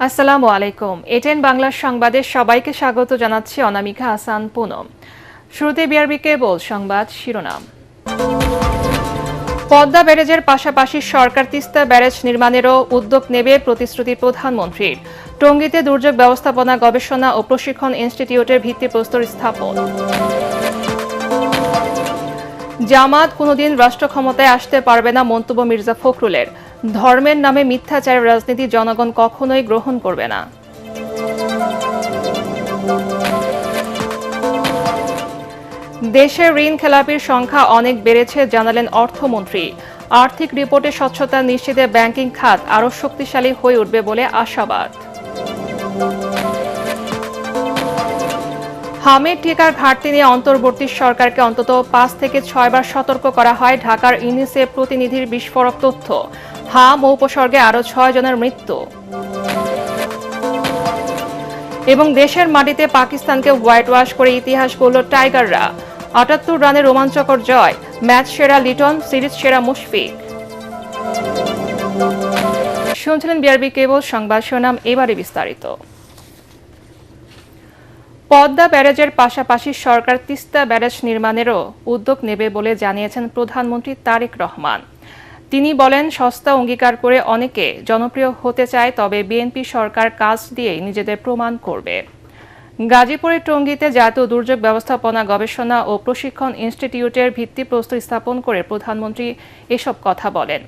আসসালামু আলাইকুম। এটেন বাংলার সংবাদে সবাইকে স্বাগত জানাচ্ছি অনামিকা হাসান পুনম। শুরুতে বিআরবি কেবল সংবাদ শিরোনাম। পদ্মা ব্যারেজের পাশাপাশি সরকার তিস্তা ব্যারেজ নির্মাণেরও উদ্যোগ নেবে প্রতিশ্রুতি প্রধানমন্ত্রীর। টঙ্গীতে দুর্যোগ ব্যবস্থাপনা গবেষণা ও প্রশিক্ষণ ইনস্টিটিউটের ভিত্তিপ্রস্তর স্থাপন। জামাত কোনোদিন রাষ্ট্র ক্ষমতায় আসতে পারবে না মন্তব্য মির্জা ফখরুলের। ধর্মের নামে মিথ্যাচারের রাজনীতি জনগণ কখনোই গ্রহণ করবে না। দেশের ঋণ খেলাপির সংখ্যা অনেক বেড়েছে জানালেন অর্থমন্ত্রী। আর্থিক রিপোর্টে স্বচ্ছতা নিশ্চিতে ব্যাংকিং খাত আরও শক্তিশালী হয়ে উঠবে বলে আশাবাদ। হামিদ টিকার ঘাটতি নিয়ে অন্তর্বর্তী সরকারকে অন্তত 5 থেকে 6 বার সতর্ক করা হয়। ঢাকার ইউনিসেফ প্রতিনিধির বিস্ফোরক তথ্য। হাম ও উপসর্গে আরও 6 জনের মৃত্যু। এবং দেশের মাটিতে পাকিস্তানকে হোয়াইট ওয়াশ করে ইতিহাস গড়ল টাইগাররা। 78 রানের রোমাঞ্চকর জয়। ম্যাচ সেরা লিটন, সিরিজ সেরা মুশফিক। শুনছিলেন বিআরবি কেবল সংবাদ শিরোনাম, এবারে বিস্তারিত। পদ্মা ব্যারেজের পাশাপাশি সরকার তিস্তা ব্যারেজ নির্মাণেরও উদ্যোগ নেবে বলে জানিয়েছেন প্রধানমন্ত্রী তারেক রহমান। তিনি বলেন, সস্তা অঙ্গীকার করে অনেকে জনপ্রিয় হতে চায়, তবে বিএনপি সরকার কাজ দিয়ে নিজেদের প্রমাণ করবে। গাজীপুরের টঙ্গীতে জাতীয় দুর্যোগ ব্যবস্থাপনা গবেষণা ও প্রশিক্ষণ ইনস্টিটিউটের ভিত্তিপ্রস্তর স্থাপন করে প্রধানমন্ত্রী এসব কথা বলেন।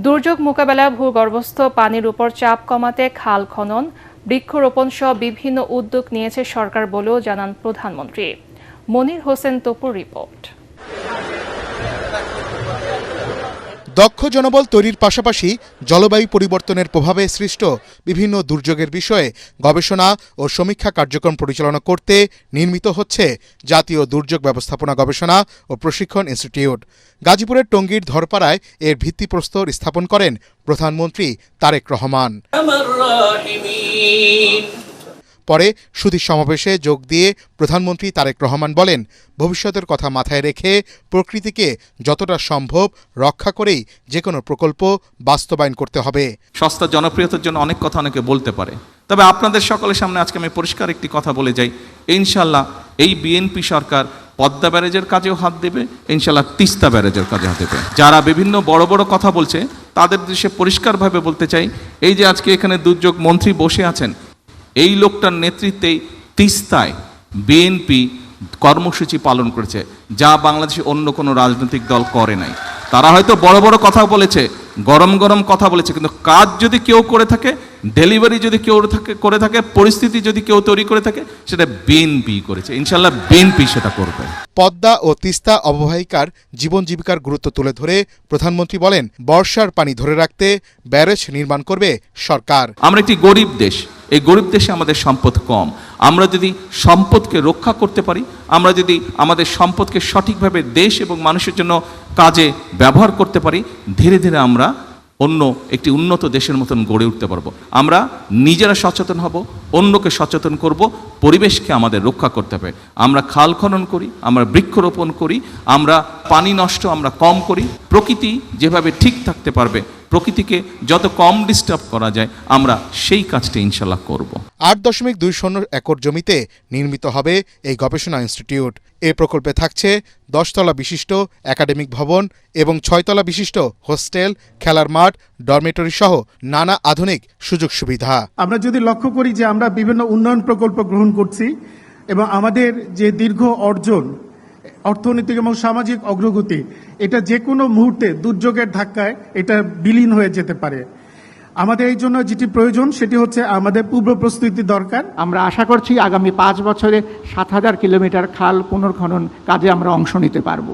দুর্যোগ মোকাবেলা, ভূগর্ভস্থ পানির উপর চাপ কমাতে খাল খনন, বৃক্ষরোপণ সহ বিভিন্ন উদ্যোগ নিয়েছে সরকার বলেও জানান প্রধানমন্ত্রী। মনির হোসেন তপুর রিপোর্ট। দক্ষ জনবল তৈরির পাশাপাশি জলবায়ু পরিবর্তনের প্রভাবে সৃষ্ট বিভিন্ন দুর্যোগের বিষয়ে গবেষণা ও সমীক্ষা কার্যক্রম পরিচালনা করতে নির্মিত হচ্ছে জাতীয় দুর্যোগ ব্যবস্থাপনা গবেষণা ও প্রশিক্ষণ ইনস্টিটিউট। গাজীপুরের টঙ্গীর ধরপাড়ায় এর ভিত্তিপ্রস্তর স্থাপন করেন প্রধানমন্ত্রী তারেক রহমান। পরে সুধী সমাবেশে যোগ দিয়ে প্রধানমন্ত্রী তারেক রহমান বলেন, ভবিষ্যতের কথা মাথায় রেখে প্রকৃতিকে যতটা সম্ভব রক্ষা করেই যে কোনো প্রকল্প বাস্তবায়ন করতে হবে। সস্তা জনপ্রিয়তার জন্য অনেক কথা অনেকে বলতে পারে, তবে আপনাদের সকলের সামনে আজকে আমি পরিষ্কার একটি কথা বলে যাই, ইনশাল্লাহ এই বিএনপি সরকার পদ্মা ব্যারেজের কাজেও হাত দেবে, ইনশাল্লাহ তিস্তা ব্যারেজের কাজে হাত দেবে। যারা বিভিন্ন বড় বড় কথা বলছে তাদের দেশে পরিষ্কারভাবে বলতে চাই, এই যে আজকে এখানে দুর্যোগ মন্ত্রী বসে আছেন, এই লোকটার নেতৃত্বেই তিস্তায় বিএনপি কর্মসূচি পালন করেছে, যা বাংলাদেশে অন্য কোনো রাজনৈতিক দল করে নাই। তারা হয়তো বড় বড় কথা বলেছে, গরম গরম কথা বলেছে, কিন্তু কাজ যদি কেউ করে থাকে, ডেলিভারি যদি কেউ করে থাকে, পরিস্থিতি যদি কেউ তৈরি করে থাকে, সেটা বিএনপি করেছে। ইনশাল্লাহ বিএনপি সেটা করবে। পদ্মা ও তিস্তা অববাহিকার জীবন জীবিকার গুরুত্ব তুলে ধরে প্রধানমন্ত্রী বলেন, বর্ষার পানি ধরে রাখতে ব্যারেজ নির্মাণ করবে সরকার। আমরা একটি গরিব দেশ, এই গরিব দেশে আমাদের সম্পদ কম। আমরা যদি সম্পদকে রক্ষা করতে পারি, আমরা যদি আমাদের সম্পদকে সঠিকভাবে দেশ এবং মানুষের জন্য কাজে ব্যবহার করতে পারি, ধীরে ধীরে আমরা অন্য একটি উন্নত দেশের মতন গড়ে উঠতে পারবো। আমরা নিজেরা সচেতন হব, অন্যকে সচেতন করব, পরিবেশকে আমাদের রক্ষা করতে হবে। আমরা খাল খনন করি, আমরা বৃক্ষরোপণ করি, আমরা পানি নষ্ট আমরা কম করি, প্রকৃতি যেভাবে ঠিক থাকতে পারবে, প্রকৃতিকে যত কম ডিস্টার্ব করা যায়, আমরা সেই কাজটা ইনশাল্লাহ করব। 8.20 একর জমিতে নির্মিত হবে এই গবেষণা ইনস্টিটিউট। এ প্রকল্পে থাকছে 10 তলা বিশিষ্ট একাডেমিক ভবন এবং 6 তলা বিশিষ্ট হোস্টেল, খেলার মাঠ, ডরমেটরি সহ নানা আধুনিক সুযোগ সুবিধা। আমরা যদি লক্ষ্য করি যে আমরা বিভিন্ন উন্নয়ন প্রকল্প গ্রহণ করছি এবং আমাদের যে দীর্ঘ অর্জন, অর্থনৈতিক এবং সামাজিক অগ্রগতি, এটা যে কোনো মুহূর্তে দুর্যোগের ধাক্কায় এটা বিলীন হয়ে যেতে পারে। আমাদের এই জন্য যেটি প্রয়োজন সেটি হচ্ছে আমাদের পূর্ব প্রস্তুতি দরকার। আমরা আশা করছি আগামী 5 বছরে 7,000 কিলোমিটার খাল পুনর্খনন কাজে আমরা অংশ নিতে পারব।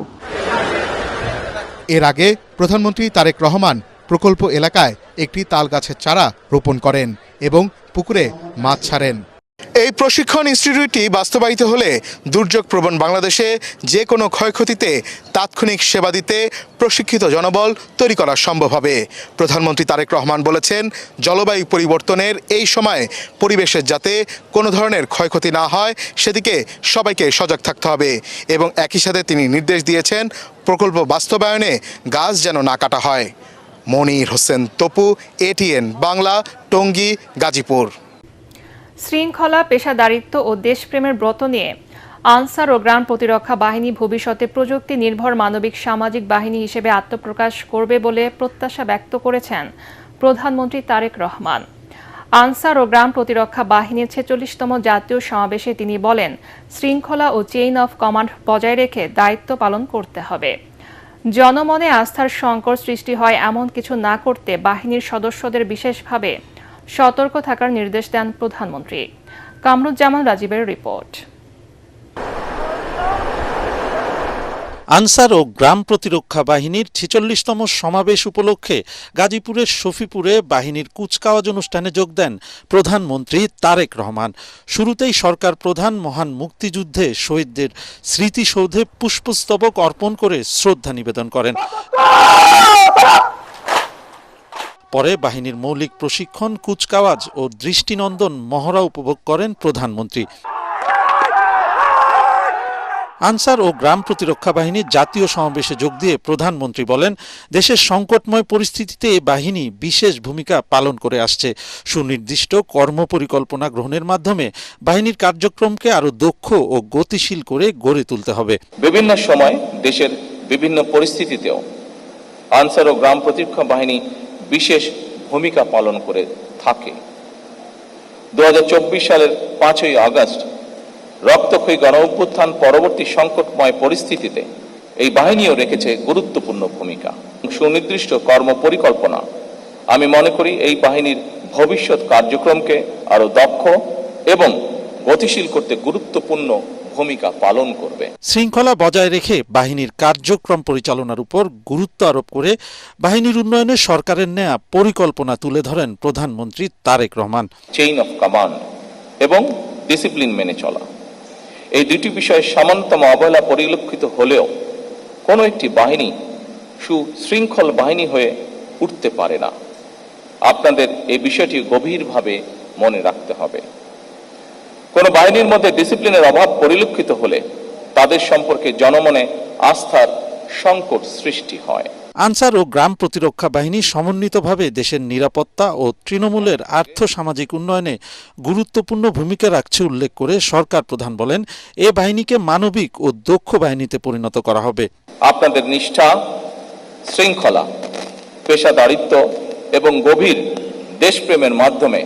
এর আগে প্রধানমন্ত্রী তারেক রহমান প্রকল্প এলাকায় একটি তাল গাছের চারা রোপণ করেন এবং পুকুরে মাছ ছাড়েন। এই প্রশিক্ষণ ইনস্টিটিউটটি বাস্তবায়িত হলে দুর্যোগ প্রবণ বাংলাদেশে যে কোনো ক্ষয়ক্ষতিতে তাৎক্ষণিক সেবা দিতে প্রশিক্ষিত জনবল তৈরি করা সম্ভব হবে। প্রধানমন্ত্রী তারেক রহমান বলেছেন, জলবায়ু পরিবর্তনের এই সময় পরিবেশের যাতে কোনো ধরনের ক্ষয়ক্ষতি না হয় সেদিকে সবাইকে সজাগ থাকতে হবে এবং একই সাথে তিনি নির্দেশ দিয়েছেন প্রকল্প বাস্তবায়নে গাছ যেন না কাটা হয়। মনির হোসেন তপু, এটিএন বাংলা, টঙ্গী, গাজীপুর। শৃঙ্খলা, পেশাদারিত্ব ও দেশপ্রেমের ব্রত নিয়ে আনসার ও গ্রাম প্রতিরক্ষা বাহিনী ভবিষ্যতে প্রযুক্তি নির্ভর মানবিক সামাজিক বাহিনী হিসেবে আত্মপ্রকাশ করবে বলে প্রত্যাশা ব্যক্ত করেছেন প্রধানমন্ত্রী তারেক রহমান। আনসার ও গ্রাম প্রতিরক্ষা বাহিনীর ৪৬তম জাতীয় সমাবেশে তিনি বলেন, শৃঙ্খলা ও চেইন অফ কমান্ড বজায় রেখে দায়িত্ব পালন করতে হবে। জনমনে আস্থার সংকট সৃষ্টি হয় এমন কিছু না করতে বাহিনীর সদস্যদের বিশেষভাবে সতর্ক থাকার নির্দেশ দেন প্রধানমন্ত্রী। কামরুজ্জামান রাজীবের রিপোর্ট। আনসার ও গ্রাম প্রতিরক্ষা বাহিনীর ৪৬তম সমাবেশ উপলক্ষে গাজীপুরের শফিপুরে বাহিনীর কুচকাওয়াজ অনুষ্ঠানে যোগ দেন প্রধানমন্ত্রী তারেক রহমান। শুরুতেই সরকার প্রধান মহান মুক্তিযুদ্ধে শহীদদের স্মৃতিসৌধে পুষ্পস্তবক অর্পণ করে শ্রদ্ধা নিবেদন করেন। পরে বাহিনীর মৌলিক প্রশিক্ষণ, কুচকাওয়াজ ও দৃষ্টিনন্দন মহড়া উপভোগ করেন প্রধানমন্ত্রী। আনসার ও গ্রাম প্রতিরক্ষা বাহিনীর জাতীয় সমাবেশে যোগ দিয়ে প্রধানমন্ত্রী বলেন, দেশের সংকটময় পরিস্থিতিতে এই বাহিনী বিশেষ ভূমিকা পালন করে আসছে। সুনির্দিষ্ট কর্মপরিকল্পনা গ্রহণের মাধ্যমে বাহিনীর কার্যক্রমকে আরও দক্ষ ও গতিশীল করে গড়ে তুলতে হবে। বিভিন্ন সময় দেশের বিভিন্ন পরিস্থিতিতেও আনসার ও গ্রাম প্রতিরক্ষা বাহিনী বিশেষ ভূমিকা পালন করে থাকে। ২০২৪ সালের ৫ই আগস্ট রক্তক্ষয়ী গণ অভ্যুত্থান পরবর্তী সংকটময় পরিস্থিতিতে এই বাহিনীও রেখেছে গুরুত্বপূর্ণ ভূমিকা। সুনির্দিষ্ট কর্মপরিকল্পনা আমি মনে করি এই বাহিনীর ভবিষ্যৎ কার্যক্রমকে আরো দক্ষ এবং গতিশীল করতে গুরুত্বপূর্ণ ভূমিকা পালন করবে। শৃঙ্খলা বজায় রেখে বাহিনীর কার্যক্রম পরিচালনার উপর গুরুত্ব আরোপ করে বাহিনীর উন্নয়নে সরকারের নেয়া পরিকল্পনা তুলে ধরেন প্রধানমন্ত্রী Tarique Rahman. Chain of command এবং ডিসিপ্লিন মেনে চলা, এই দুটি বিষয়ে সামান্যতম অবহেলা পরিলক্ষিত হলেও কোনো একটি বাহিনী সুশৃঙ্খল বাহিনী হয়ে উঠতে পারে না। আপনাদের এই বিষয়টি গভীরভাবে মনে রাখতে হবে। কোনো বাহিনীর মধ্যে ডিসিপ্লিনের অভাব পরিলক্ষিত হলে তাদের সম্পর্কে জনমনে আস্থার সংকট সৃষ্টি হয়। আনসার ও গ্রাম প্রতিরক্ষা বাহিনী সমন্বিতভাবে দেশের নিরাপত্তা ও তৃণমূলের আর্থ-সামাজিক উন্নয়নে গুরুত্বপূর্ণ ভূমিকা রাখছে উল্লেখ করে সরকার প্রধান বলেন, এ বাহিনীকে মানবিক ও দক্ষ বাহিনীতে পরিণত করা হবে। আপনাদের নিষ্ঠা, শৃঙ্খলা, পেশাদারিত্ব এবং গভীর দেশপ্রেমের মাধ্যমে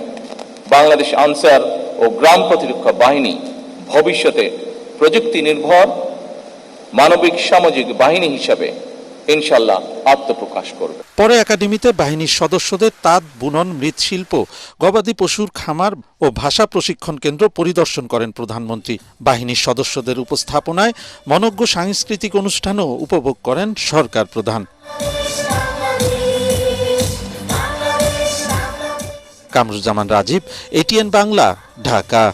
বাংলাদেশ আনসার ও গ্রাম প্রতিরক্ষা বাহিনী ভবিষ্যতে প্রযুক্তি নির্ভর মানবিক সামাজিক বাহিনী হিসাবে ইনশাল্লাহ আত্মপ্রকাশ করবে। পরে একাডেমিতে বাহিনীর সদস্যদের তাঁত বুনন, মৃৎশিল্প, গবাদি পশুর খামার ও ভাষা প্রশিক্ষণ কেন্দ্র পরিদর্শন করেন প্রধানমন্ত্রী। বাহিনীর সদস্যদের উপস্থাপনায় মনোজ্ঞ সাংস্কৃতিক অনুষ্ঠানও উপভোগ করেন সরকার প্রধান। কামরুজ্জামান রাজীব, এটিএন বাংলা, ঢাকা।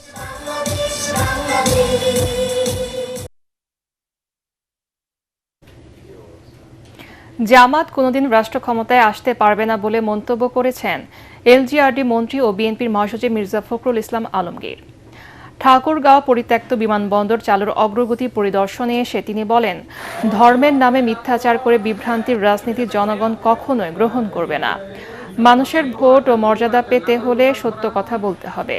জামাত কোনোদিন রাষ্ট্র ক্ষমতায় আসতে পারবে না বলে মন্তব্য করেছেন এলজিআরডি মন্ত্রী ও বিএনপির মহাসচিব মির্জা ফখরুল ইসলাম আলমগীর। ঠাকুরগাঁও পরিত্যক্ত বিমানবন্দর চালুর অগ্রগতি পরিদর্শনে এসে তিনি বলেন, ধর্মের নামে মিথ্যাচার করে বিভ্রান্তির রাজনীতি জনগণ কখনোই গ্রহণ করবে না। মানুষের ভোট ও মর্যাদা পেতে হলে সত্য কথা বলতে হবে।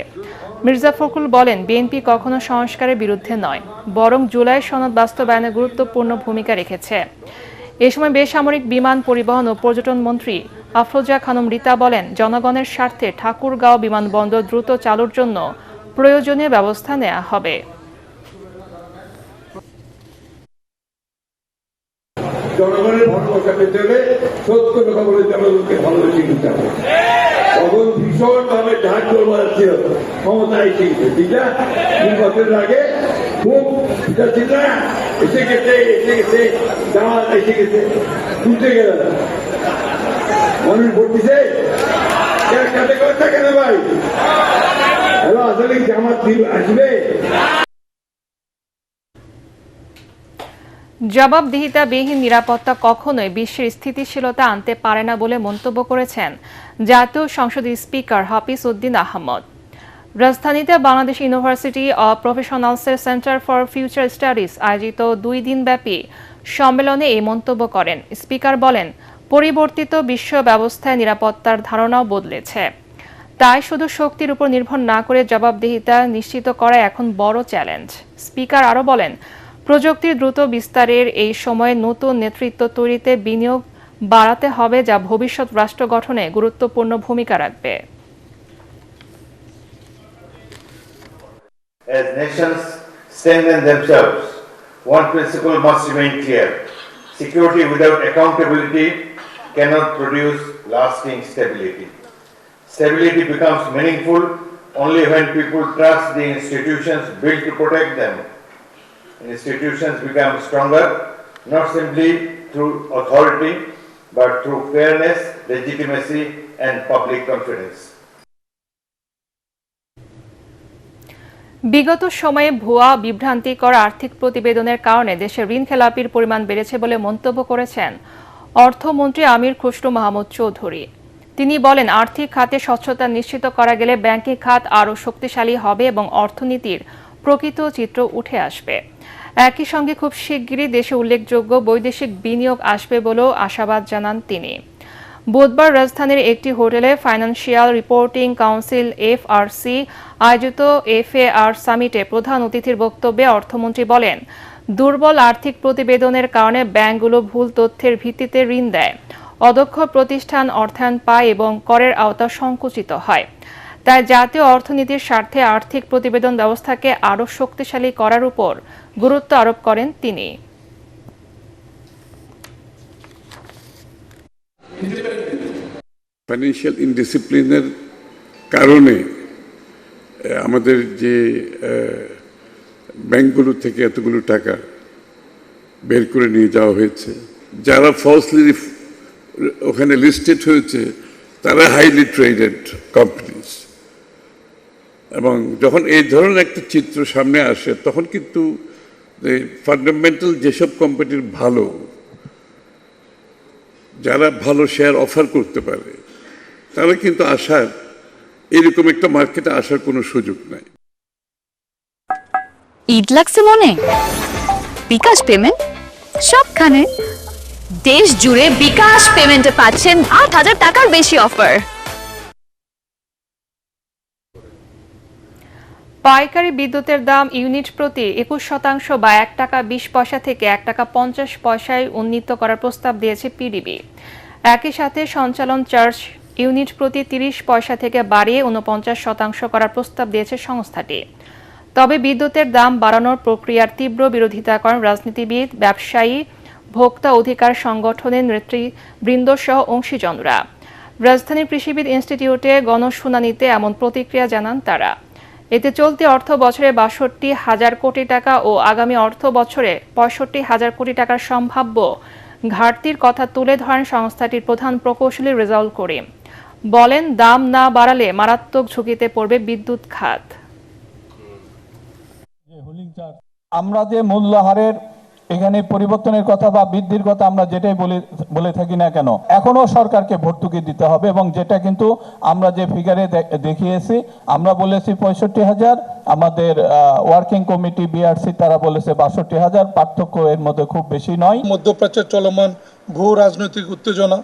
মির্জা ফখরুল বলেন, বিএনপি কখনো সংস্কারের বিরুদ্ধে নয়, বরং জুলাই সনদ বাস্তবায়নে গুরুত্বপূর্ণ ভূমিকা রেখেছে। এ সময় বেসামরিক বিমান পরিবহন ও পর্যটন মন্ত্রী আফরোজা খানম রীতা বলেন, জনগণের স্বার্থে ঠাকুরগাঁও বিমানবন্দর দ্রুত চালুর জন্য প্রয়োজনীয় ব্যবস্থা নেওয়া হবে। জনগণের ভালোবাসা পেতে হলে সত্য কথা বলে জনগণকে ভালোবেসে নিতে হবে। তখন ভীষণ ভাবে ঢাক ছিল ক্ষমতায় এসে গেছে, ঠিক না? নির্বাচনের আগে খুব ছিল না, এসে গেছে জামাত এসে গেছে, বুঝতে গেল না মানুষ ভোট দিছে কাতে কথা কেন ভাই? হ্যালো, আসলে জামাত আসবে? জবাবদিহিতাবিহীন নিরাপত্তা কখনোই বিশ্বের স্থিতিশীলতা আনতে পারে না বলে মন্তব্য করেছেন জাতীয় সংসদের স্পিকার হাফিজ উদ্দিন আহমদ। রাজধানীতে বাংলাদেশ ইউনিভার্সিটি অব প্রফেশনালসের সেন্টার ফর ফিউচার স্টাডিজ আয়োজিত 2 দিনব্যাপী সম্মেলনে এই মন্তব্য করেন। স্পিকার বলেন, পরিবর্তিত বিশ্ব ব্যবস্থায় নিরাপত্তার ধারণাও বদলেছে। তাই শুধু শক্তির উপর নির্ভর না করে জবাবদিহিতা নিশ্চিত করা এখন বড় চ্যালেঞ্জ। স্পিকার আরও বলেন, প্রযুক্তির দ্রুত বিস্তারের এই সময়ে নতুন নেতৃত্ব তৈরিতে বিনিয়োগ বাড়াতে হবে, যা ভবিষ্যৎ রাষ্ট্র গঠনে গুরুত্বপূর্ণ ভূমিকা রাখবে। As nations strengthen themselves, one principle must remain clear. Security without accountability cannot produce lasting stability. Stability becomes meaningful only when people trust the institutions built to protect them. Institutions become stronger, not simply through authority, but through fairness, legitimacy, and public confidence. বিগত সময়ে ভুয়া বিভ্রান্তিকর আর্থিক প্রতিবেদনের কারণে দেশে ঋণ খেলাপির পরিমাণ বেড়েছে বলে মন্তব্য করেছেন অর্থমন্ত্রী আমির খুসরো মাহমুদ চৌধুরী। তিনি বলেন, আর্থিক খাতে স্বচ্ছতা নিশ্চিত করা গেলে ব্যাংকিং খাত আরও শক্তিশালী হবে এবং অর্থনীতির প্রকৃত চিত্র উঠে আসবে। একই সঙ্গে খুব শিগগিরই দেশে উল্লেখযোগ্য বৈদেশিক বিনিয়োগ আসবে বলেও আশাবাদ জানান তিনি। বুধবার রাজধানীর একটি হোটেলে ফাইন্যান্সিয়াল রিপোর্টিং কাউন্সিল FRC আয়োজিত FAR সামিটে প্রধান অতিথির বক্তব্যে অর্থমন্ত্রী বলেন, দুর্বল আর্থিক প্রতিবেদনের কারণে ব্যাংকগুলো ভুল তথ্যের ভিত্তিতে ঋণ দেয়, অদক্ষ প্রতিষ্ঠান অর্থায়ন পায় এবং করের আওতা সংকুচিত হয়। তাই জাতীয় অর্থনীতির স্বার্থে আর্থিক প্রতিবেদন ব্যবস্থাকে আরও শক্তিশালী করার উপর গুরুত্ব আরোপ করেন তিনি। ফাইন্যান্সিয়াল ইনডিসিপ্লিনের কারণে আমাদের যে ব্যাংকগুলো থেকে এতগুলো টাকা বের করে নিয়ে যাওয়া হয়েছে, যারা ফলসলি ওখানে লিস্টেড হয়েছে তারা হাইলি ট্রেডেড কোম্পানিজ। এবং যখন এই ধরনের একটা চিত্র সামনে আসে তখন কিন্তু ফান্ডামেন্টাল যেসব কোম্পানির ভালো, যারা ভালো শেয়ার অফার করতে পারে, তারা কিন্তু আসার এরকম একটা মার্কেটে আসার কোনো সুযোগ নাই। ঈদ লাগছে মনে? বিকাশ পেমেন্ট সবখানে দেশ জুড়ে বিকাশ পেমেন্টে পাচ্ছেন ৮,০০০ টাকার বেশি অফার। পাইকারি বিদ্যুতের দাম ইউনিট প্রতি ২১% বা ১ টাকা ২০ পয়সা থেকে ১ টাকা ৫০ পয়সায় উন্নীত করার প্রস্তাব দিয়েছে পিডিবি। একই সাথে সঞ্চালন চার্জ ইউনিট প্রতি ৩০ পয়সা থেকে বাড়িয়ে ৪৯% করার প্রস্তাব দিয়েছে সংস্থাটি। তবে বিদ্যুতের দাম বাড়ানোর প্রক্রিয়ার তীব্র বিরোধিতা করেন রাজনীতিবিদ, ব্যবসায়ী, ভোক্তা অধিকার সংগঠনের নেতৃবৃন্দ সহ অংশীজনরা। রাজধানীর কৃষিবিদ ইনস্টিটিউটে গণশুনানিতে এমন প্রতিক্রিয়া জানান তারা। এতে চলতি অর্থ বছরে ৬২,০০০ কোটি টাকা ও আগামী অর্থ বছরে ৬৫,০০০ কোটি টাকার সম্ভাব্য ঘাটতির কথা তুলে ধরেন সংস্থাটির প্রধান প্রকৌশলী রেজাউল করিম। বলেন, দাম না বাড়ালে মারাত্মক ঝুঁকিতে পড়বে বিদ্যুৎ খাত। আমরা যে মূল্যহারের এখানে পরিবর্তনের কথা বা বৃদ্ধির কথা আমরা যেটাই বলে থাকি না কেন, এখনো সরকারকে ভর্তুকি দিতে হবে এবং যেটা কিন্তু আমরা যে ফিগারে দেখিয়েছি, আমরা বলেছি ৬৫,০০০, আমাদের ওয়ার্কিং কমিটি বিআরসি তারা বলেছে ৬২,০০০, পার্থক্য এর মধ্যে খুব বেশি নয়। মধ্যপ্রাচ্যের চলমান ভূ রাজনৈতিক উত্তেজনা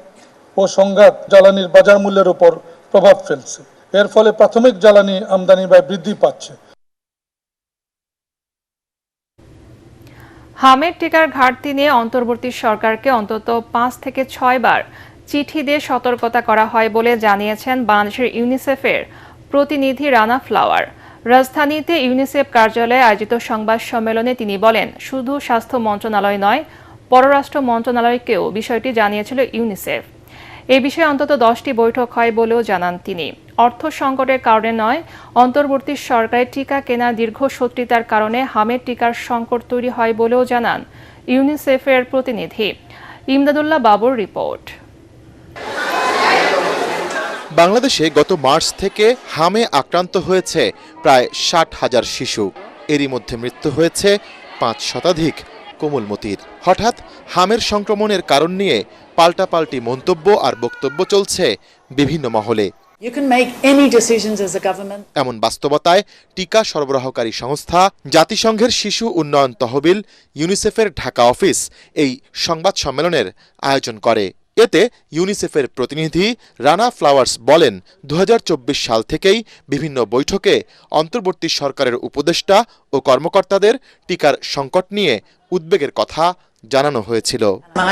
ও সংঘাত জ্বালানির বাজার মূল্যের উপর প্রভাব ফেলছে। এর ফলে প্রাথমিক জ্বালানি আমদানি ব্যয় বৃদ্ধি পাচ্ছে। হামের টিকার ঘাটতি নিয়ে অন্তর্বর্তী সরকারকে অন্তত ৫ থেকে ৬ বার চিঠি দিয়ে সতর্কতা করা হয় বলে জানিয়েছেন বাংলাদেশের ইউনিসেফের প্রতিনিধি রানা ফ্লাওয়ার। রাজধানীতে ইউনিসেফ কার্যালয়ে আয়োজিত সংবাদ সম্মেলনে তিনি বলেন, শুধু স্বাস্থ্য মন্ত্রণালয় নয়, পররাষ্ট্র মন্ত্রণালয়কেও বিষয়টি জানিয়েছিল ইউনিসেফ। এ বিষয়ে অন্তত 10টি বৈঠক হয় বলেও জানান তিনি। অর্থ সংকটের কারণে নয়, অন্তর্বর্তী সরকারের টিকা কেনা দীর্ঘসূত্রিতার কারণে হামের টিকার সংকট তৈরি হয় বলেও জানান ইউনিসেফের প্রতিনিধি। ইমদাদুল্লাহ বাবুর রিপোর্ট। বাংলাদেশে গত মার্চ থেকে হামে আক্রান্ত হয়েছে প্রায় ৬০,০০০ শিশু। এরই মধ্যে মৃত্যু হয়েছে ৫ শতাধিক কোমলমতির। হঠাৎ হামের সংক্রমণের কারণ নিয়ে পাল্টাপাল্টি মন্তব্য আর বক্তব্য চলছে বিভিন্ন মহলে। এমন বাস্তবতায় টিকা সরবরাহকারী সংস্থা জাতিসংঘের শিশু উন্নয়ন তহবিল ইউনিসেফের ঢাকা অফিস এই সংবাদ সম্মেলনের আয়োজন করে। এতে ইউনিসেফের প্রতিনিধি রানা ফ্লাওয়ার্স বলেন 2024 সাল থেকেই বিভিন্ন বৈঠকে অন্তর্বর্তী সরকারের উপদেষ্টা ও কর্মকর্তাদের টিকার সংকট নিয়ে উদ্বেগের কথা জানানো হয়েছিল।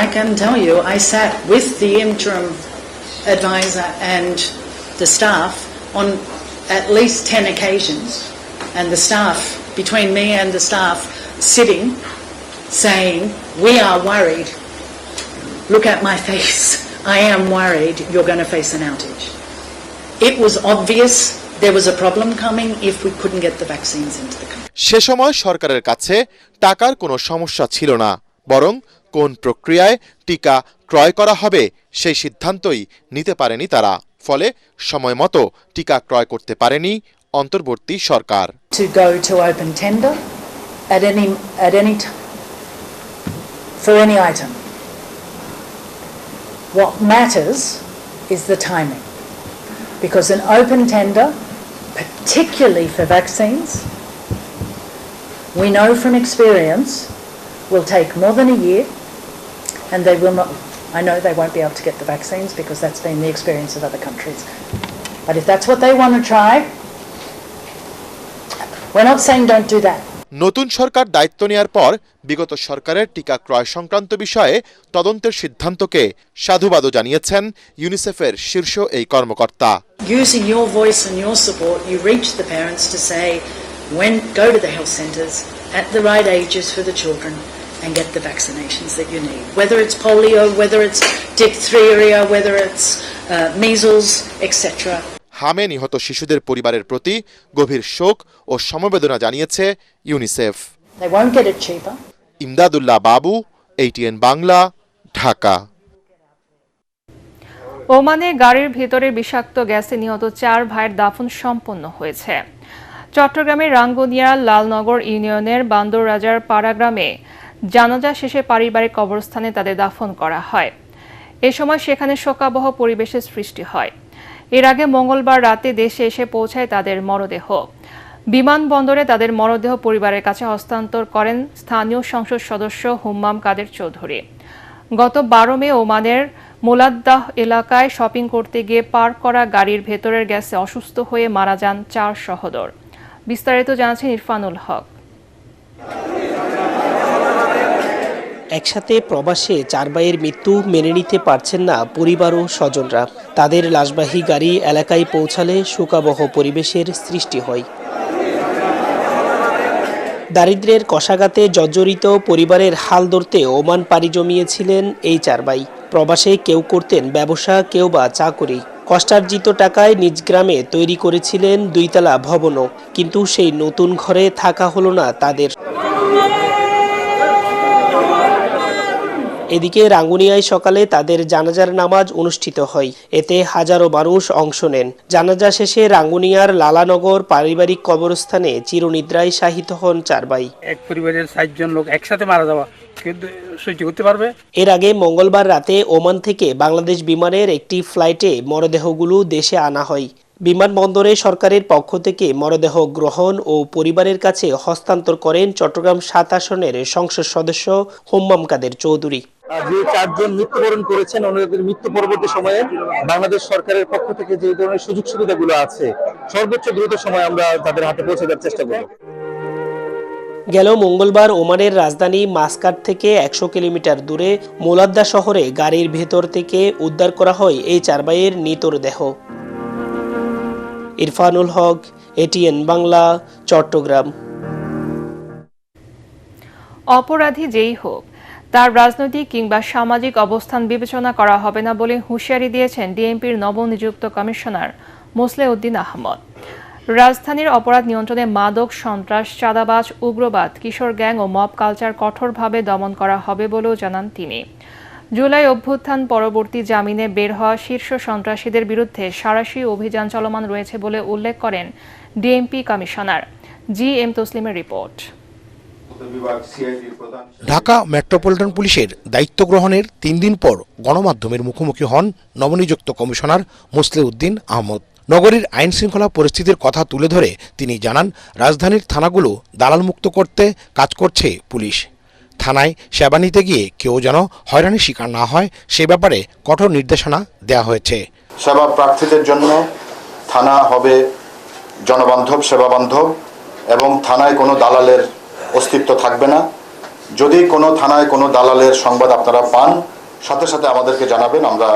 I can tell you I sat with the interim advisor and the staff on at least 10 occasions, and the staff, between me and the staff, sitting saying, we are worried. Look at my face. I am worried you're going to face an outage. It was obvious there was a problem coming if we couldn't get the vaccines into the country. সে সময় সরকারের কাছে টাকার কোনো সমস্যা ছিল না, বরং কোন প্রক্রিয়ায় টিকা ক্রয় করা হবে সেই সিদ্ধান্তই নিতে পারেনি তারা। ফলে সময় মতো টিকা ক্রয় করতে পারেনি অন্তর্বর্তী সরকার। To go to open tender at any for any item. What matters is the timing, because an open tender, particularly for vaccines, we know from experience will take more than a year, and they will not. I know they won't be able to get the vaccines because that's been the experience of other countries. But if that's what they want to try, we're not saying don't do that. নতুন সরকার দায়িত্ব নেয়ার পর বিগত সরকারের টিকা ক্রয় সংক্রান্ত বিষয়ে তদন্তের সিদ্ধান্তকে সাধুবাদও জানিয়েছেন ইউনিসেফের শীর্ষ এই কর্মকর্তা। Using your voice and your support, you reach the parents to say, when go to the health centres at the right ages for the children and get the vaccinations that you need. Whether it's polio, whether it's diphtheria, whether it's measles, etc. হামে নিহত শিশুদের পরিবারের প্রতি গভীর শোক ও সমবেদনা জানিয়েছে UNICEF. They won't get it cheaper. Imdadullah Babu, ATN Bangla, Dhaka. ওমানে গাড়ির ভিতরে বিষাক্ত গ্যাসে নিহত 4 ভাইয়ের দাফন সম্পন্ন হয়েছে। চট্টগ্রামের রাঙ্গুনিয়ার লালনগর ইউনিয়নের বান্দররাজার পাড়া গ্রামে জানাজা শেষে পারিবারিক কবরস্থানে তাদের দাফন করা হয়। এ সময় সেখানে শোকাবহ পরিবেশের সৃষ্টি হয়। এর আগে মঙ্গলবার রাতে দেশে এসে পৌঁছায় তাদের মরদেহ। বিমানবন্দরে তাদের মরদেহ পরিবারের কাছে হস্তান্তর করেন স্থানীয় সংসদ সদস্য হুম্মাম কাদের চৌধুরী। গত 12 মে ওমানের মোলাদ্দাহ এলাকায় শপিং করতে গিয়ে পার্ক করা গাড়ির ভেতরের গ্যাসে অসুস্থ হয়ে মারা যান 4 সহোদর। বিস্তারিত জানাচ্ছেন ইরফানুল হক। একসাথে প্রবাসে 4 ভাইয়ের মৃত্যু মেনে নিতে পারছেন না পরিবার ও স্বজনরা। তাদের লাশবাহী গাড়ি এলাকায় পৌঁছালে শোকাবহ পরিবেশের সৃষ্টি হয়। দারিদ্র্যের কষাঘাতে জর্জরিত পরিবারের হাল ধরতে ওমান পাড়ি জমিয়েছিলেন এই 4 ভাই। প্রবাসে কেউ করতেন ব্যবসা, কেউ বা চাকরি। কষ্টার্জিত টাকায় নিজ গ্রামে তৈরি করেছিলেন 2 তলা ভবনও, কিন্তু সেই নতুন ঘরে থাকা হলো না তাদের। এদিকে রাঙ্গুনিয়ায় সকালে তাদের জানাজার নামাজ অনুষ্ঠিত হয়। এতে হাজারো মানুষ অংশ নেন। জানাজা শেষে রাঙ্গুনিয়ার লালানগর পারিবারিক কবরস্থানে চিরনিদ্রায় শায়িত হন 4 ভাই। এক পরিবারের 4 জন লোক একসাথে মারা যাওয়া কিন্তু সহ্য করতে পারবে? এর আগে মঙ্গলবার রাতে ওমান থেকে বাংলাদেশ বিমানের একটি ফ্লাইটে মরদেহগুলো দেশে আনা হয়। বিমানবন্দরে সরকারের পক্ষ থেকে মরদেহ গ্রহণ ও পরিবারের কাছে হস্তান্তর করেন চট্টগ্রাম 7 আসনের সংসদ সদস্য হুম্মাম কাদের চৌধুরী। যে 4 জন মৃত্যুবরণ করেছেন, ওনাদের মৃত্যু পরবর্তী সময়ে বাংলাদেশ সরকারের পক্ষ থেকে যে ধরনের সুযোগ সুবিধাগুলো আছে সর্বোচ্চ দ্রুত সময় আমরা তাদের হাতে পৌঁছে দেওয়ার চেষ্টা করব। গেল মঙ্গলবার ওমানের রাজধানী মাসকাট থেকে 100 কিলোমিটার দূরে মোলাদ্দা শহরে গাড়ির ভেতর থেকে উদ্ধার করা হয় এই 4 ভাইয়ের নিতর দেহ। ইরফানুল হক, ATN বাংলা, চট্টগ্রাম। অপরাধী যেই হোক, তার রাজনৈতিক কিংবা সামাজিক অবস্থান বিবেচনা করা হবে না বলে হুঁশিয়ারি দিয়েছেন ডিএমপির নবনিযুক্ত কমিশনার মোসলেউদ্দিন আহমদ। রাজধানীর অপরাধ নিয়ন্ত্রণে মাদক, সন্ত্রাস, চাঁদাবাজ, উগ্রবাদ, কিশোর গ্যাং ও মব কালচার কঠোরভাবে দমন করা হবে বলেও জানান তিনি। জুলাই অভ্যুত্থান পরবর্তী জামিনে বের হওয়া শীর্ষ সন্ত্রাসীদের বিরুদ্ধে সাঁড়াশি অভিযান চলমান রয়েছে বলে উল্লেখ করেন ডিএমপি কমিশনার। GM তসলিমের রিপোর্ট। ঢাকা মেট্রোপলিটন পুলিশের দায়িত্ব গ্রহণের 3 দিন পর গণমাধ্যমের মুখোমুখি হন নবনিযুক্ত কমিশনার মোসলেউদ্দিন আহমদ। নগরীর আইন শৃঙ্খলা পরিস্থিতির কথা তুলে ধরে তিনি জানান, রাজধানীর থানাগুলো দালালমুক্ত করতে কাজ করছে পুলিশ। থানায় সেবা নিতে গিয়ে কেউ যেন হয়রানির শিকার না হয় সে ব্যাপারে কঠোর নির্দেশনা দেওয়া হয়েছে। সেবা প্রার্থীদের জন্য থানা হবে জনবান্ধব, সেবাবান্ধব এবং থানায় কোনো দালালের অস্তিত্ব থাকবে না। যদি কোনো থানায় কোনো দালালের সংবাদ আপনারা পান, সাথে সাথে আমাদেরকে জানাবেন, আমরা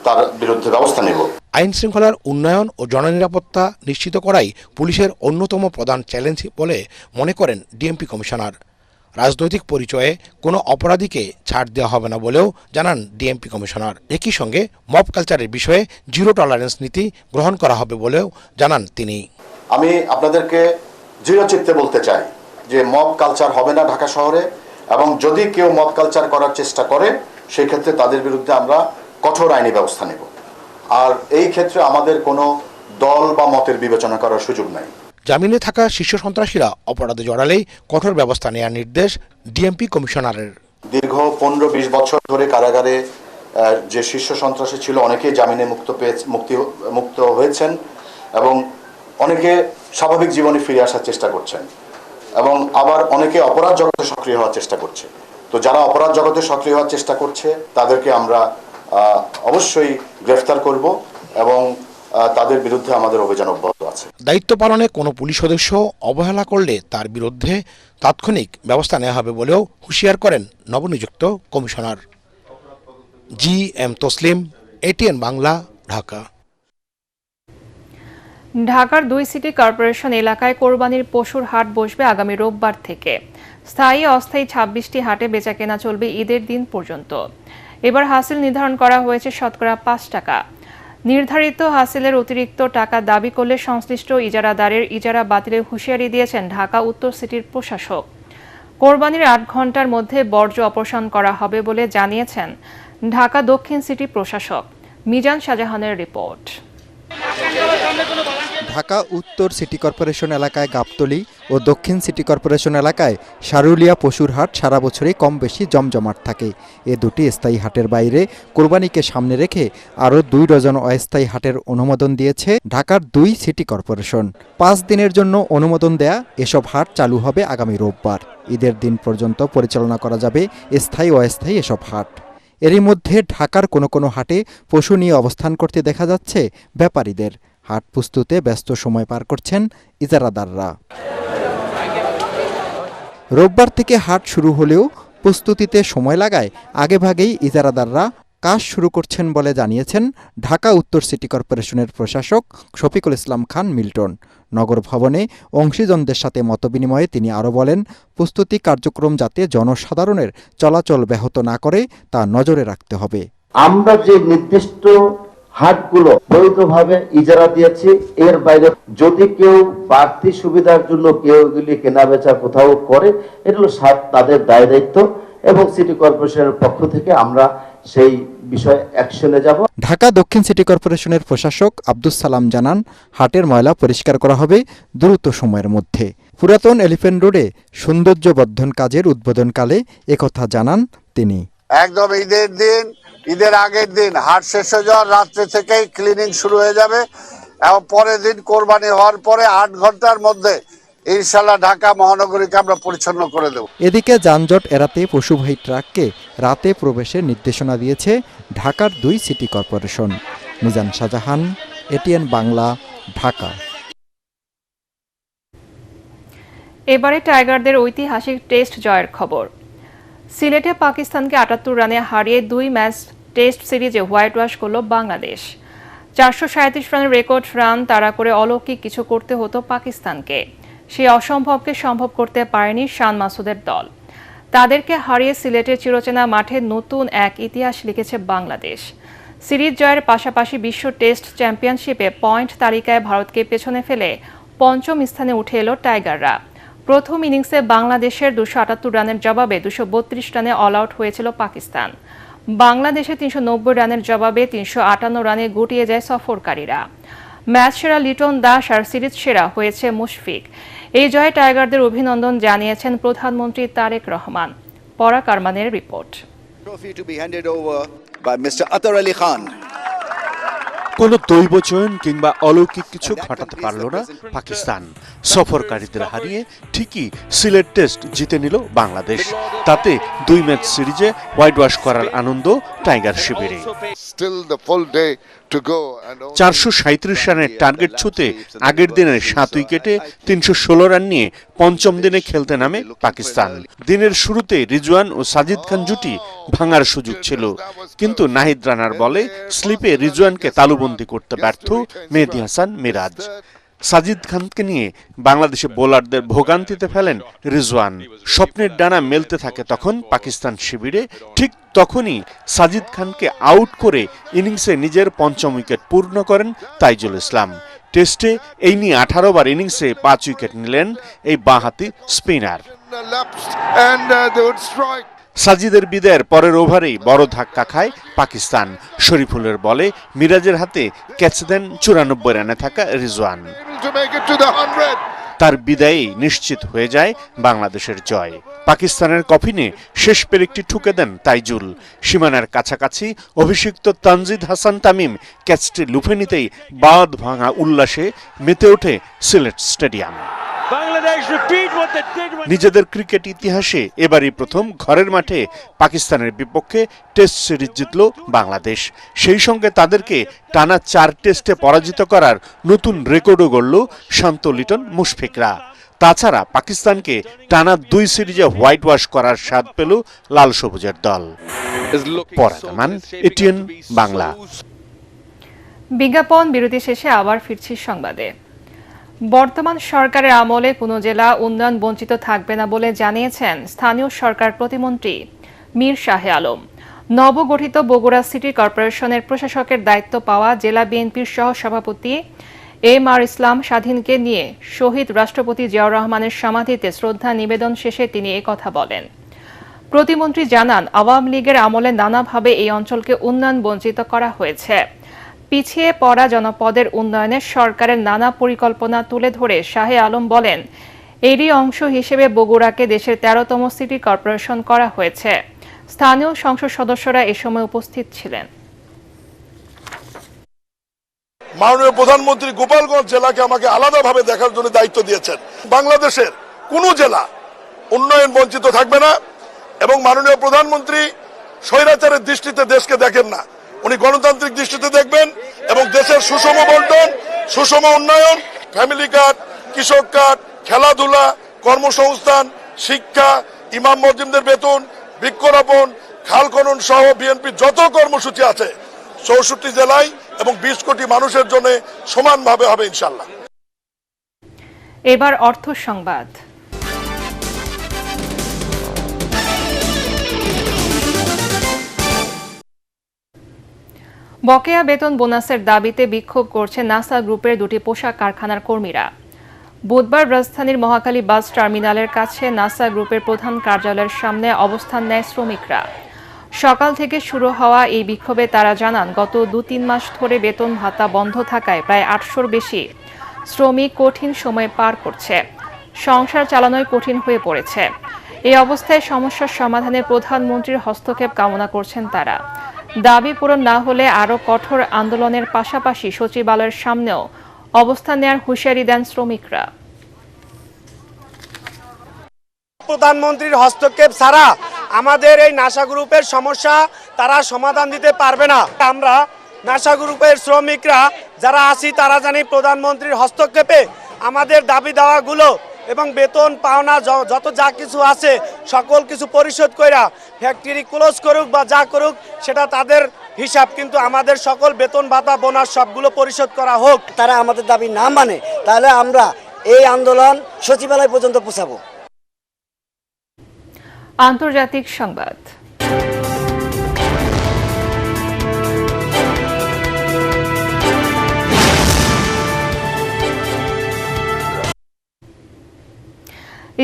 তার বিরুদ্ধে ব্যবস্থা নেব। আইন শৃঙ্খলার উন্নয়ন ও জননিরাপত্তা নিশ্চিত করাই পুলিশের অন্যতম প্রধান চ্যালেঞ্জ বলে মনে করেন ডিএমপি কমিশনার। রাজনৈতিক পরিচয়ে কোনো অপরাধীকে ছাড় দেওয়া হবে না বলেও জানান ডিএমপি কমিশনার। একই সঙ্গে মব কালচারের বিষয়ে জিরো টলারেন্স নীতি গ্রহণ করা হবে বলেও জানান তিনি। আমি আপনাদেরকে দৃঢ়চিত্তে বলতে চাই যে মব কালচার হবে না ঢাকা শহরে, এবং যদি কেউ মব কালচার করার চেষ্টা করে সেই ক্ষেত্রে তাদের বিরুদ্ধে আমরা কঠোর আইনি ব্যবস্থা নেব। আর এই ক্ষেত্রে আমাদের কোনো দল বা মতের বিবেচনা করার সুযোগ নাই। জামিনে থাকা শীর্ষ সন্ত্রাসীরা অপরাধে জড়ালেই কঠোর ব্যবস্থা নেওয়ার নির্দেশ ডিএমপি কমিশনারের। দীর্ঘ 15-20 বছর ধরে কারাগারে যে শীর্ষ সন্ত্রাসী ছিল অনেকেই জামিনে মুক্ত হয়েছেন এবং অনেকে স্বাভাবিক জীবনে ফিরে আসার চেষ্টা করছেন এবং আবার অনেকে অপরাধ জগতে সক্রিয় হওয়ার চেষ্টা করছে। তো যারা অপরাধ জগতে সক্রিয় হওয়ার চেষ্টা করছে তাদেরকে আমরা অবশ্যই গ্রেফতার করব এবং তাদের বিরুদ্ধে আমাদের অভিযান অব্যাহত আছে। দায়িত্ব পালনে কোনো পুলিশ সদস্য অবহেলা করলে তার বিরুদ্ধে তাৎক্ষণিক ব্যবস্থা নেওয়া হবে বলেও হুঁশিয়ার করেন নবনিযুক্ত কমিশনার। GM তসলিম, ATN বাংলা, ঢাকা। ঢাকার 2 সিটি কর্পোরেশন এলাকায় কোরবানির পশুর হাট বসবে আগামী রোববার থেকে। স্থায়ী অস্থায়ী 26টি হাটে বেচাকেনা চলবে ঈদের দিন পর্যন্ত। এবার হাসিল নির্ধারণ করা হয়েছে শতকরা 5 টাকা। নির্ধারিত হাসিলের অতিরিক্ত টাকা দাবি করলে সংশ্লিষ্ট ইজারাদারের ইজারা বাতিলের হুঁশিয়ারি দিয়েছেন ঢাকা উত্তর সিটির প্রশাসক। কোরবানির 8 ঘণ্টার মধ্যে বর্জ্য অপসারণ করা হবে বলে জানিয়েছেন ঢাকা দক্ষিণ সিটি প্রশাসক। মিজান শাহজাহানের রিপোর্ট। ঢাকা উত্তর সিটি কর্পোরেশন এলাকায় গাবতলী ও দক্ষিণ সিটি কর্পোরেশন এলাকায় সারুলিয়া পশুর হাট সারা বছরই কম বেশি জমজমাট থাকে। এ দুটি স্থায়ী হাটের বাইরে কোরবানিকে সামনে রেখে আরও 2 ডজন অস্থায়ী হাটের অনুমোদন দিয়েছে ঢাকার 2 সিটি কর্পোরেশন। 5 দিনের জন্য অনুমোদন দেয়া এসব হাট চালু হবে আগামী রোববার। ঈদের দিন পর্যন্ত পরিচালনা করা যাবে স্থায়ী ও অস্থায়ী এসব হাট। এরই মধ্যে ঢাকার কোনো কোনো হাটে পশু নিয়ে অবস্থান করতে দেখা যাচ্ছে ব্যাপারীদের। হাট প্রস্তুতে ব্যস্ত সময় পার করছেন ইজারাদাররা। রোববার থেকে হাট শুরু হলেও প্রস্তুতিতে সময় লাগায় আগেভাগেই ইজারাদাররা কাজ শুরু করছেন বলে জানিয়েছেন ঢাকা উত্তর সিটি কর্পোরেশনের প্রশাসক শফিকুল ইসলাম খান মিল্টন। নগর ভবনে অংশীজনদের সাথে মতবিনিময়ে তিনি আরও বলেন, প্রস্তুতি কার্যক্রম যাতে জনসাধারণের চলাচল ব্যাহত না করে তা নজরে রাখতে হবে। আমরা যে নির্দিষ্ট হাটগুলো বৈধভাবে ইজারা দিয়েছি, এর বাইরে যদি কেউ বাড়তি সুবিধার জন্য কেউ এগুলি কেনাবেচা কোথাও করে, এগুলো তাদের দায় দায়িত্ব এবং সিটি কর্পোরেশনের পক্ষ থেকে আমরা সেই বিষয়ে অ্যাকশনে যাব। ঢাকা দক্ষিণ সিটি কর্পোরেশনের প্রশাসক আব্দুস সালাম জানান, হাটের ময়লা পরিষ্কার করা হবে দ্রুত সময়ের মধ্যে। পুরাতন এলিফ্যান্ট রোডে সৌন্দর্য বর্ধন কাজের উদ্বোধনকালে একথা জানান তিনি। একদম ঈদের আগের দিন হাট শেষ হয়ে যাওয়ার রাত্রে থেকেই ক্লিনিং শুরু হয়ে যাবে এবং পরের দিন কোরবানি হওয়ার পরে 8 ঘন্টার মধ্যে ইনশাআল্লাহ ঢাকা মহানগরীকে আমরা পরিচ্ছন্ন করে দেব। এদিকে যানজট এড়াতে পশুবাহী ট্রাককে রাতে প্রবেশের নির্দেশনা দিয়েছে ঢাকার 2 city corporation. Mizan Shahjahan, ATN Bangla, Dhaka. এবারে টাইগারদের ঐতিহাসিক টেস্ট জয়ের খবর। সিলেটে পাকিস্তানকে 78 রানে হারিয়ে 2 ম্যাচ টেস্ট সিরিজে হোয়াইট ওয়াশ করল বাংলাদেশ। 437 রানের রেকর্ড রান তাড়া করে অলৌকিক কিছু করতে হতো পাকিস্তানকে। সেই অসম্ভবকে সম্ভব করতে পারেনি শান মাসুদের দল। তাদেরকে হারিয়ে সিলেটের চিরচেনা মাঠে নতুন এক ইতিহাস লিখেছে বাংলাদেশ। সিরিজ জয়ের পাশাপাশি বিশ্ব টেস্ট চ্যাম্পিয়নশিপে পয়েন্ট তালিকায় ভারতকে পেছনে ফেলে 5ম স্থানে উঠে এলো টাইগাররা। প্রথম ইনিংসে বাংলাদেশের 278 রানের জবাবে 232 রানে অল আউট হয়েছিল পাকিস্তান। বাংলাদেশের 390 রানের জবাবে 358 রানে গুটিয়ে যায় সফরকারীরা। ম্যাচ সেরা লিটন দাস আর সিরিজ সেরা হয়েছে মুশফিক। এই জয়ে টাইগারদের অভিনন্দন জানিয়েছেন প্রধানমন্ত্রী তারেক রহমান। পরাগ আরমানের রিপোর্ট। কোনো দৈবচয়ন কিংবা অলৌকিক কিছু ঘটাতে পারল না পাকিস্তান। সফরকারীদের হারিয়ে ঠিকই সিলেট টেস্ট জিতে নিল বাংলাদেশ। তাতে 2 ম্যাচ সিরিজে হোয়াইট ওয়াশ করার আনন্দ টাইগার শিবিরে। 437 রানের টার্গেট ছুঁতে আগের দিনের 7 উইকেটে 316 রান নিয়ে পঞ্চম দিনে খেলতে নামে পাকিস্তান। দিনের শুরুতে রিজওয়ান ও সাজিদ খান জুটি ভাঙার সুযোগ ছিল, কিন্তু নাহিদ রানার বলে স্লিপে রিজওয়ানকে তালুবন্দী করতে ব্যর্থ মেহেদী হাসান মিরাজ। সাজিদ খানকে নিয়ে বাংলাদেশে বোলারদের ভোগান্তিতে ফেলেন রিজওয়ান। স্বপ্নের ডানা মেলতে থাকে তখন পাকিস্তান শিবিরে। ঠিক তখনই সাজিদ খানকে আউট করে ইনিংসে নিজের পঞ্চম উইকেট পূর্ণ করেন তাইজুল ইসলাম। টেস্টে এই নিয়ে 18 বার ইনিংসে 5 উইকেট নিলেন এই বাঁহাতি স্পিনার। সাজিদের বিদায়ের পরের ওভারেই বড় ধাক্কা খায় পাকিস্তান। শরীফুলের বলে মিরাজের হাতে ক্যাচ দেন 94 রানে থাকা রিজওয়ান। তার বিদায়েই নিশ্চিত হয়ে যায় বাংলাদেশের জয়। পাকিস্তানের কফিনে শেষ পেরেকটি ঠুকে দেন তাইজুল। সীমানার কাছাকাছি অভিষিক্ত তানজিদ হাসান তামিম ক্যাচটি লুফে নিতেই বাঁধ ভাঙা উল্লাসে মেতে ওঠে সিলেট স্টেডিয়াম। নিজেদের ক্রিকেট ইতিহাসে এবারই প্রথম ঘরের মাঠে পাকিস্তানের বিপক্ষে টেস্ট সিরিজ জিতল বাংলাদেশ। সেই সঙ্গে তাদেরকে টানা 4 টেস্টে পরাজিত করার নতুন রেকর্ডও গড়ল শান্ত লিটন মুশফিকরা। তাছাড়া পাকিস্তানকে টানা 2 সিরিজে হোয়াইট ওয়াশ করার স্বাদ পেল লাল সবুজের দল। পরামান, এটিএন বাংলা। বিজ্ঞাপন বিরতি শেষে আবার ফিরছি সংবাদে। বর্তমান সরকারের আমলে কোনো জেলা উন্নয়ন বঞ্চিত থাকবে না বলে জানিয়েছেন স্থানীয় সরকার প্রতিমন্ত্রী মীর শাহে আলম। নবগঠিত বগুড়া সিটি কর্পোরেশনের প্রশাসকের দায়িত্ব পাওয়া জেলা বিএনপির সহ সভাপতি এম.আর. ইসলাম স্বাধীনকে নিয়ে শহীদ রাষ্ট্রপতি জিয়াউর রহমানের সমাধিতে শ্রদ্ধা নিবেদন শেষে তিনি একথা বলেন। প্রতিমন্ত্রী জানান, আওয়ামী লীগের আমলে নানাভাবে এই অঞ্চলকে উন্নয়ন বঞ্চিত করা হয়েছে। পিছিয়ে পড়া জনপদের উন্নয়নে সরকারের নানা পরিকল্পনা তুলে ধরে শাহে আলম বলেন, এরই অংশ হিসেবে বগুড়াকে দেশের 13তম সিটি কর্পোরেশন করা হয়েছে। স্থানীয় সংসদ সদস্যরা এ সময় উপস্থিত ছিলেন। মাননীয় প্রধানমন্ত্রী গোপালগঞ্জ জেলাকে আমাকে আলাদাভাবে দেখার জন্য দায়িত্ব দিয়েছেন। বাংলাদেশের কোন জেলা উন্নয়ন বঞ্চিত থাকবে না, এবং মাননীয় প্রধানমন্ত্রী স্বৈরাচারের দৃষ্টিতে দেশকে দেখেন না, উনি গণতান্ত্রিক দৃষ্টিতে দেখবেন এবং দেশের সুষম বন্টন, সুষম উন্নয়ন, ফ্যামিলি কার্ড, কৃষক কার্ড, খেলাধুলা, কর্মসংস্থান, শিক্ষা, ইমাম মসজিদদের বেতন, বৃক্ষরোপণ, খাল খনন সহ বিএনপির যত কর্মসূচি আছে 64 জেলায় এবং 20 কোটি মানুষের জন্য সমানভাবে হবে ইনশাল্লাহ। এবার অর্থ সংবাদ। বকেয়া বেতন বোনাসের দাবিতে বিক্ষোভ করছে নাসা গ্রুপের 2টি পোশাক কারখানার কর্মীরা। বুধবার রাজধানীর মহাখালী বাস টার্মিনালের কাছে নাসা গ্রুপের প্রধান কার্যালয়ের সামনে অবস্থান নেয় শ্রমিকরা। সকাল থেকে শুরু হওয়া এই বিক্ষোভে তারা জানান, গত 2-3 মাস ধরে বেতন ভাতা বন্ধ থাকায় প্রায় 800-র বেশি শ্রমিক কঠিন সময় পার করছে। সংসার চালানোই কঠিন হয়ে পড়েছে। এই অবস্থায় সমস্যার সমাধানে প্রধানমন্ত্রীর হস্তক্ষেপ কামনা করছেন তারা। দাবি পূরণ না হলে আরও কঠোর আন্দোলনের পাশাপাশি সচিবালয়ের সামনেও অবস্থান নেওয়ার হুঁশিয়ারি দেন শ্রমিকরা। প্রধানমন্ত্রীর হস্তক্ষেপ ছাড়া আমাদের এই নাসা গ্রুপের সমস্যা তারা সমাধান দিতে পারবে না। আমরা নাসা গ্রুপের শ্রমিকরা যারা আছি তারা জানি প্রধানমন্ত্রীর হস্তক্ষেপে আমাদের দাবি দাওয়াগুলো এবং বেতন পাওনা যত যা কিছু আছে সকল কিছু পরিশোধ কইরা ফ্যাক্টরি ক্লোজ করুক বা যা করুক সেটা তাদের হিসাব, কিন্তু আমাদের সকল বেতন ভাতা বোনাস সবগুলো পরিশোধ করা হোক। তারা আমাদের দাবি না মানে তাহলে আমরা এই আন্দোলন সচিবালয় পর্যন্ত পৌঁছাবো। আন্তর্জাতিক সংবাদ।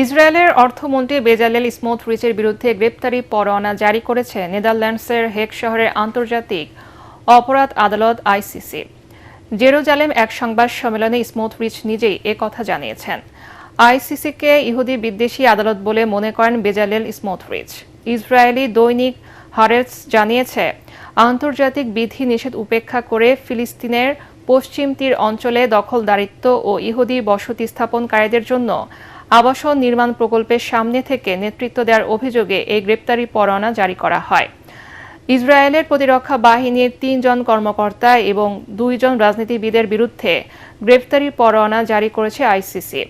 ইসরায়েলের অর্থমন্ত্রী বেজালেল স্মোটরিচের বিরুদ্ধে গ্রেপ্তারি পরোয়ানা জারি করেছে নেদারল্যান্ডসের হেগ শহরের আন্তর্জাতিক অপরাধ আদালত আইসিসি। জেরুজালেম এক সংবাদ সম্মেলনে স্মোটরিচ নিজেই একথা জানিয়েছেন। আইসিসিকে ইহুদি বিদ্বেষী আদালত বলে মনে করেন বেজালেল স্মোটরিচ। ইসরায়েলি দৈনিক হারেটস জানিয়েছে, আন্তর্জাতিক বিধি নিষেধ উপেক্ষা করে ফিলিস্তিনের পশ্চিম তীর অঞ্চলে দখলদারিত্ব ও ইহুদি বসতি স্থাপনকারীদের জন্য আবাসন নির্মাণ প্রকল্পের সামনে থেকে নেতৃত্ব দেওয়ার অভিযোগে এই গ্রেপ্তারি পরোয়ানা জারি করা হয়। ইসরায়েলের প্রতিরক্ষা বাহিনীর 3 জন কর্মকর্তা এবং 2 জন রাজনীতিবিদের বিরুদ্ধে গ্রেপ্তারি পরোয়ানা জারি করেছে আইসিসি।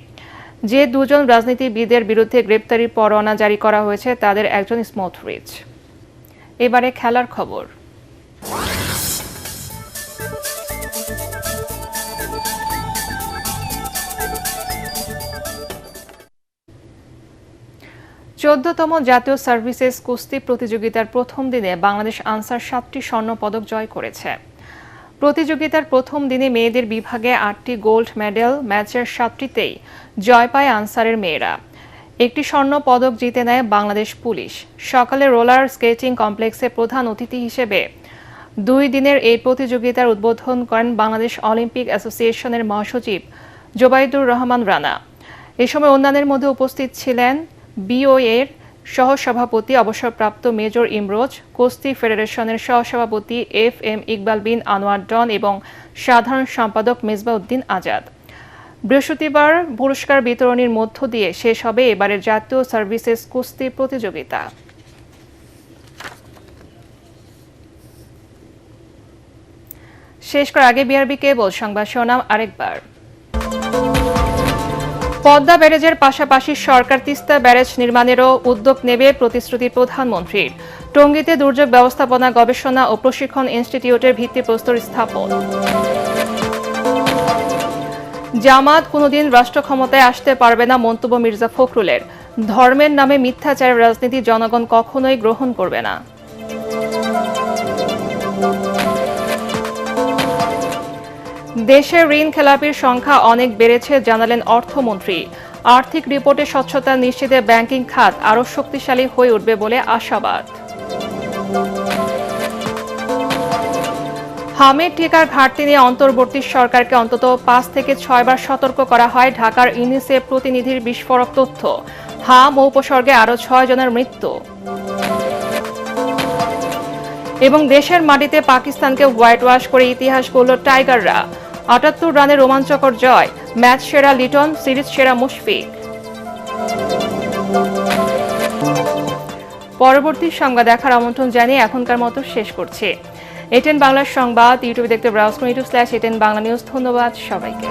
যে 2 জন রাজনীতিবিদের বিরুদ্ধে গ্রেপ্তারি পরোয়ানা জারি করা হয়েছে তাদের একজন স্মোটরিচ। এবারে খেলার খবর। চোদ্দতম জাতীয় সার্ভিসেস কুস্তি প্রতিযোগিতার প্রথম দিনে বাংলাদেশ আনসার 7টি স্বর্ণ পদক জয় করেছে। প্রতিযোগিতার প্রথম দিনে মেয়েদের বিভাগে 8টি গোল্ড মেডেল, ম্যাচের 7টিতেই জয় পায় আনসারের মেয়েরা। একটি স্বর্ণ পদক জিতে নেয় বাংলাদেশ পুলিশ। সকালে রোলার স্কেটিং কমপ্লেক্সে প্রধান অতিথি হিসেবে 2 দিনের এই প্রতিযোগিতার উদ্বোধন করেন বাংলাদেশ অলিম্পিক অ্যাসোসিয়েশনের মহাসচিব জোবাইদুর রহমান রানা। এ সময় অন্যান্যের মধ্যে উপস্থিত ছিলেন বিওএর সহসভাপতি অবসরপ্রাপ্ত মেজর ইমরোজ, কুস্তি ফেডারেশনের সহসভাপতি FM ইকবাল বিন আনোয়ার ডন এবং সাধারণ সম্পাদক মেজবাউদ্দিন আজাদ। বৃহস্পতিবার পুরস্কার বিতরণীর মধ্য দিয়ে শেষ হবে এবারের জাতীয় সার্ভিসেস কুস্তি প্রতিযোগিতা। শেষ করার আগে বিআরবি কেবল সংবাদ শিরোনাম আরেকবার। পদ্মা ব্যারেজের পাশাপাশি সরকার তিস্তা ব্যারেজ নির্মাণেরও উদ্যোগ নেবে প্রতিশ্রুতি প্রধানমন্ত্রীর। টঙ্গীতে দুর্যোগ ব্যবস্থাপনা গবেষণা ও প্রশিক্ষণ ইনস্টিটিউটের ভিত্তিপ্রস্তর স্থাপন। জামাত কোনোদিন রাষ্ট্র ক্ষমতায় আসতে পারবে না মন্তব্য মির্জা ফখরুলের। ধর্মের নামে মিথ্যাচারের রাজনীতি জনগণ কখনোই গ্রহণ করবে না। দেশের ঋণ খেলাপির সংখ্যা অনেক বেড়েছে জানালেন অর্থমন্ত্রী। আর্থিক রিপোর্টে স্বচ্ছতা নিশ্চিতে ব্যাংকিং খাত আরও শক্তিশালী হয়ে উঠবে বলে আশাবাদ। হামের টিকার ঘাটতি নিয়ে অন্তর্বর্তী সরকারকে অন্তত 5 থেকে 6 বার সতর্ক করা হয়। ঢাকার ইউনিসেফ প্রতিনিধির বিস্ফোরক তথ্য। হাম ও উপসর্গে আরও 6 জনের মৃত্যু। এবং দেশের মাটিতে পাকিস্তানকে হোয়াইট ওয়াশ করে ইতিহাস গড়ল টাইগাররা। 78 রানের রোমাঞ্চকর জয়। ম্যাচ সেরা লিটন, সিরিজ সেরা মুশফিক। পরবর্তী সংবাদ দেখার আমন্ত্রণ জানিয়ে এখনকার মতো শেষ করছি। এটেন বাংলার সংবাদ ইউটিউবে দেখতে ব্রাউজ করুন, YouTube/ATN বাংলা নিউজ। ধন্যবাদ সবাইকে।